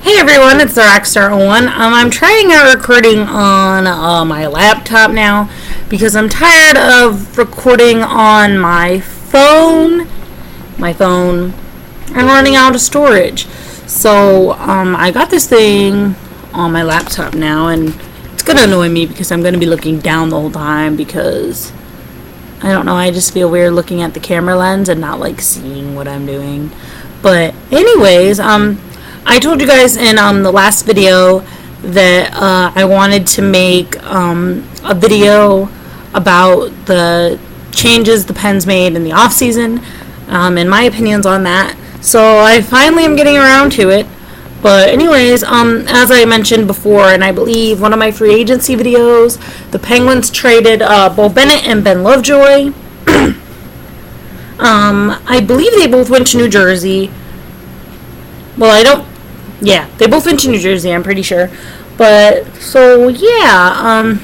Hey everyone, it's the Rockstar01. I'm trying out recording on my laptop now because I'm tired of recording on my phone and running out of storage. So I got this thing on my laptop now, and it's gonna annoy me because I'm gonna be looking down the whole time because I don't know, I just feel weird looking at the camera lens and not like seeing what I'm doing. But anyways, I told you guys in the last video that I wanted to make a video about the changes the Pens made in the off season and my opinions on that. So I finally am getting around to it. But anyways, as I mentioned before, and I believe one of my free agency videos, the Penguins traded Bo Bennett and Ben Lovejoy. I believe they both went to New Jersey. Well, they both went to New Jersey, I'm pretty sure. But, so, yeah,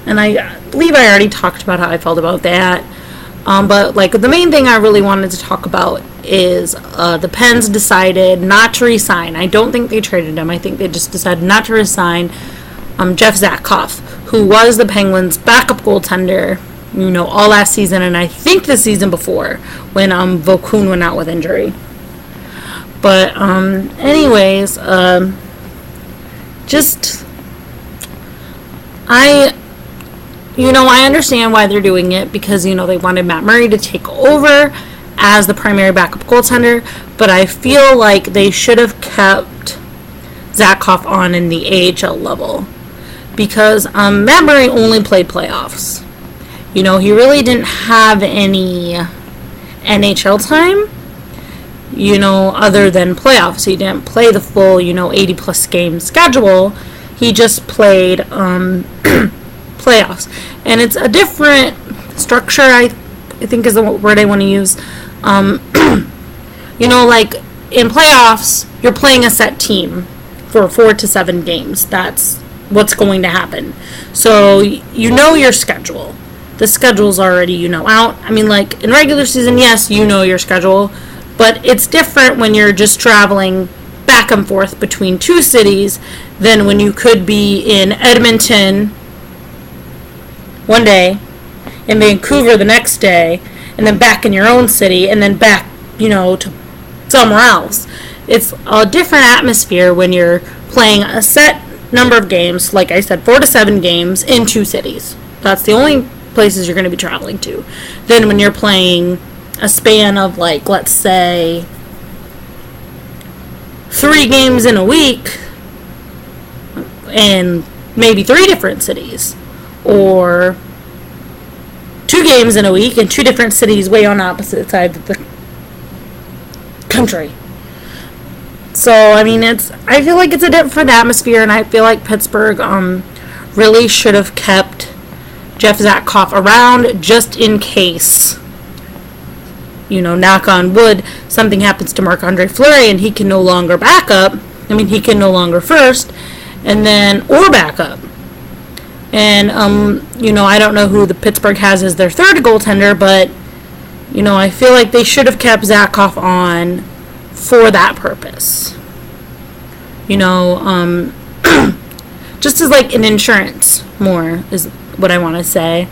and I believe I already talked about how I felt about that. But, like, the main thing I really wanted to talk about is the Pens decided not to resign. I don't think they traded him. I think they just decided not to resign Jeff Zatkoff, who was the Penguins' backup goaltender, all last season, and I think the season before, when Vokun went out with injury. But, anyways, I understand why they're doing it because, they wanted Matt Murray to take over as the primary backup goaltender, but I feel like they should have kept Zatkoff on in the AHL level because Matt Murray only played playoffs. He really didn't have any NHL time. Other than playoffs. He didn't play the full, 80-plus game schedule. He just played playoffs. And it's a different structure, I think is the word I want to use. Like in playoffs, you're playing a set team for 4 to 7 games. That's what's going to happen. So, your schedule. The schedule's already, out. I mean, like, in regular season, yes, your schedule. But it's different when you're just traveling back and forth between 2 cities than when you could be in Edmonton one day, in Vancouver the next day, and then back in your own city, and then back, to somewhere else. It's a different atmosphere when you're playing a set number of games, like I said, 4 to 7 games in 2 cities. That's the only places you're going to be traveling to. Then when you're playing a span of, like, let's say 3 games in a week and maybe 3 different cities, or 2 games in a week in 2 different cities way on opposite sides of the country. So, I mean, I feel like it's a different atmosphere, and I feel like Pittsburgh really should have kept Jeff Zatkoff around just in case, knock on wood, something happens to Marc-Andre Fleury and he can no longer back up. I mean, he can no longer first, or back up. And, I don't know who the Pittsburgh has as their third goaltender, but, I feel like they should have kept Zatkoff on for that purpose. Just as, like, an insurance more is what I want to say.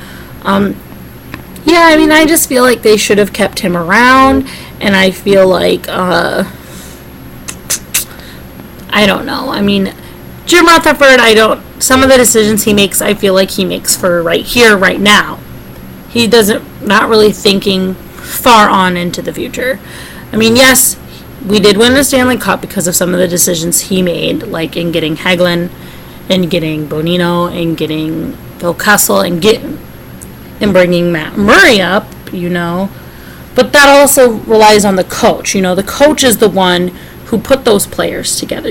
I just feel like they should have kept him around, and I feel like, I don't know. I mean, Jim Rutherford, some of the decisions he makes, I feel like he makes for right here, right now. He not really thinking far on into the future. I mean, yes, we did win the Stanley Cup because of some of the decisions he made, like in getting Hagelin, and getting Bonino, and getting Phil Kessel, and bringing Matt Murray up, But that also relies on the coach. The coach is the one who put those players together,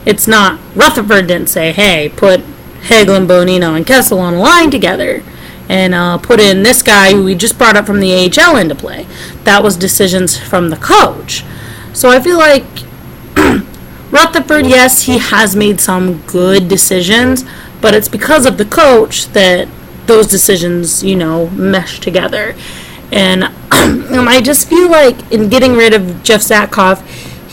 It's not, Rutherford didn't say, hey, put Hagelin, Bonino, and Kessel on a line together and put in this guy who we just brought up from the AHL into play. That was decisions from the coach. So I feel like Rutherford, yes, he has made some good decisions, but it's because of the coach that those decisions, mesh together. And I just feel like in getting rid of Jeff Zatkoff,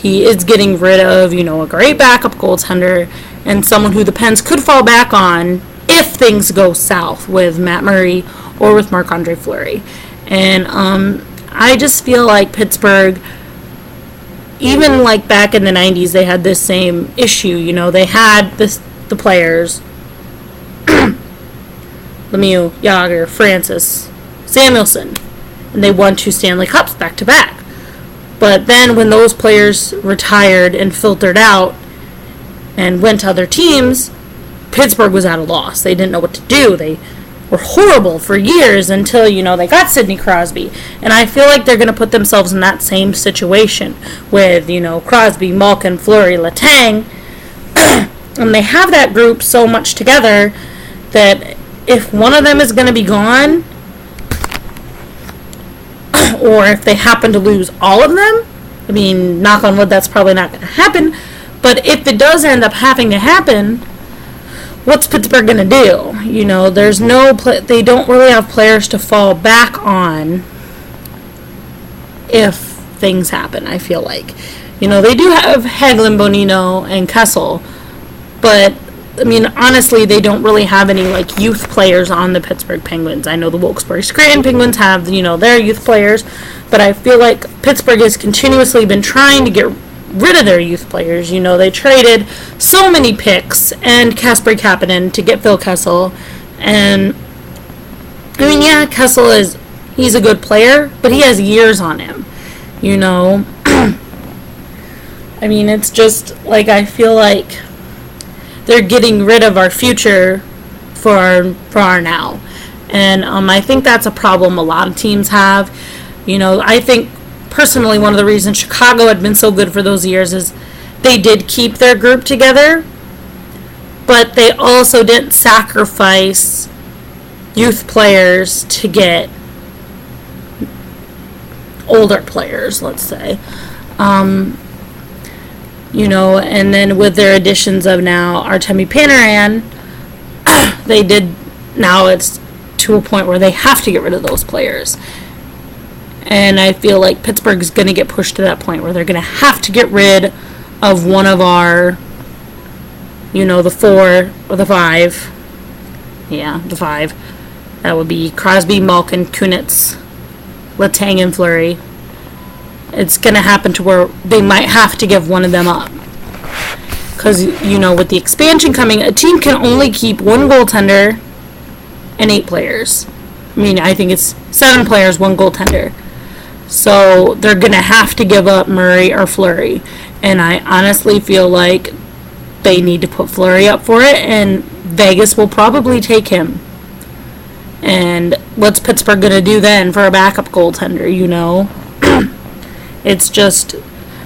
he is getting rid of, a great backup goaltender and someone who the Pens could fall back on if things go south with Matt Murray or with Marc-Andre Fleury. And I just feel like Pittsburgh, even like back in the 90s, they had this same issue. They had the players, Lemieux, Jagr, Francis, Samuelson, and they won 2 Stanley Cups back to back. But then when those players retired and filtered out and went to other teams, Pittsburgh was at a loss. They didn't know what to do. They were horrible for years until, they got Sidney Crosby. And I feel like they're going to put themselves in that same situation with, Crosby, Malkin, Fleury, Letang. And they have that group so much together that if one of them is going to be gone, or if they happen to lose all of them, I mean, knock on wood, that's probably not going to happen. But if it does end up having to happen, what's Pittsburgh going to do? There's they don't really have players to fall back on if things happen, I feel like. They do have Hagelin, Bonino, and Kessel, but I mean, honestly, they don't really have any youth players on the Pittsburgh Penguins. I know the Wilkes-Barre Scranton Penguins have their youth players, but I feel like Pittsburgh has continuously been trying to get rid of their youth players. They traded so many picks and Kasper Kapanen to get Phil Kessel, and I mean, yeah, Kessel he's a good player, but he has years on him. I mean, it's just I feel like they're getting rid of our future for our now. And I think that's a problem a lot of teams have. I think personally one of the reasons Chicago had been so good for those years is they did keep their group together, but they also didn't sacrifice youth players to get older players, let's say. And then with their additions of now Artemi Panarin, now it's to a point where they have to get rid of those players. And I feel like Pittsburgh's going to get pushed to that point where they're going to have to get rid of one of our, the 4 or the 5. Yeah, the 5. That would be Crosby, Malkin, Kunitz, Letang, and Fleury. It's going to happen to where they might have to give one of them up. Because, with the expansion coming, a team can only keep 1 goaltender and 8 players. I mean, I think it's 7 players, 1 goaltender. So they're going to have to give up Murray or Fleury. And I honestly feel like they need to put Fleury up for it, and Vegas will probably take him. And what's Pittsburgh going to do then for a backup goaltender, It's just,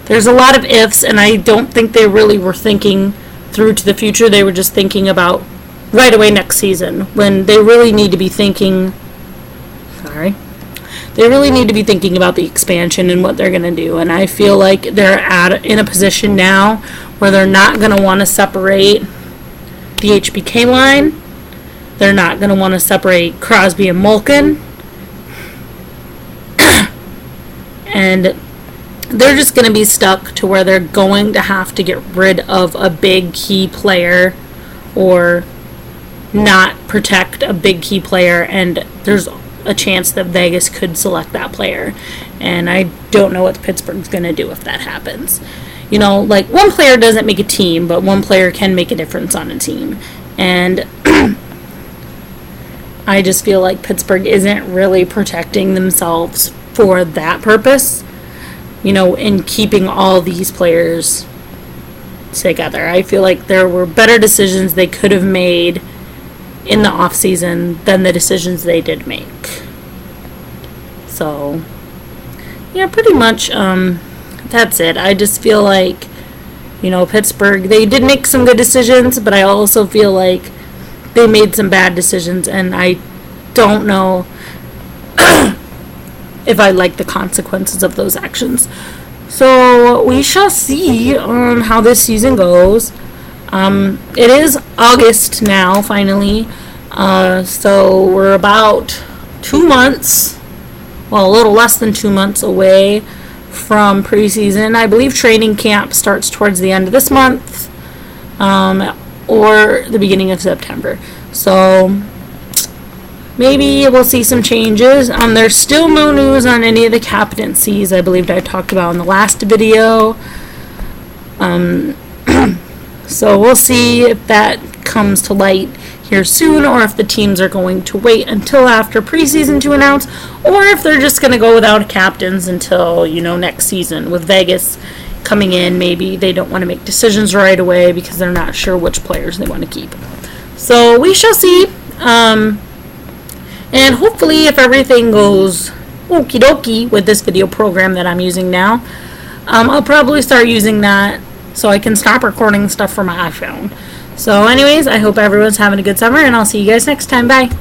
there's a lot of ifs, and I don't think they really were thinking through to the future. They were just thinking about right away next season, when they really need to be thinking, they really need to be thinking about the expansion and what they're going to do. And I feel like they're in a position now where they're not going to want to separate the HBK line. They're not going to want to separate Crosby and Malkin. And they're just going to be stuck to where they're going to have to get rid of a big key player or not protect a big key player, and there's a chance that Vegas could select that player. And I don't know what Pittsburgh's going to do if that happens. One player doesn't make a team, but one player can make a difference on a team. And I just feel like Pittsburgh isn't really protecting themselves for that purpose. In keeping all these players together. I feel like there were better decisions they could have made in the off season than the decisions they did make. So, yeah, pretty much that's it. I just feel like, Pittsburgh, they did make some good decisions, but I also feel like they made some bad decisions, and I don't know if I like the consequences of those actions. So we shall see how this season goes. It is August now, finally. So we're about 2 months, well, a little less than 2 months away from preseason. I believe training camp starts towards the end of this month, or the beginning of September. So maybe we'll see some changes. There's still no news on any of the captaincies I believe I talked about in the last video. So we'll see if that comes to light here soon, or if the teams are going to wait until after preseason to announce, or if they're just going to go without captains until, next season. With Vegas coming in, maybe they don't want to make decisions right away because they're not sure which players they want to keep. So we shall see. And hopefully, if everything goes okie dokie with this video program that I'm using now, I'll probably start using that so I can stop recording stuff from my iPhone. So anyways, I hope everyone's having a good summer, and I'll see you guys next time. Bye.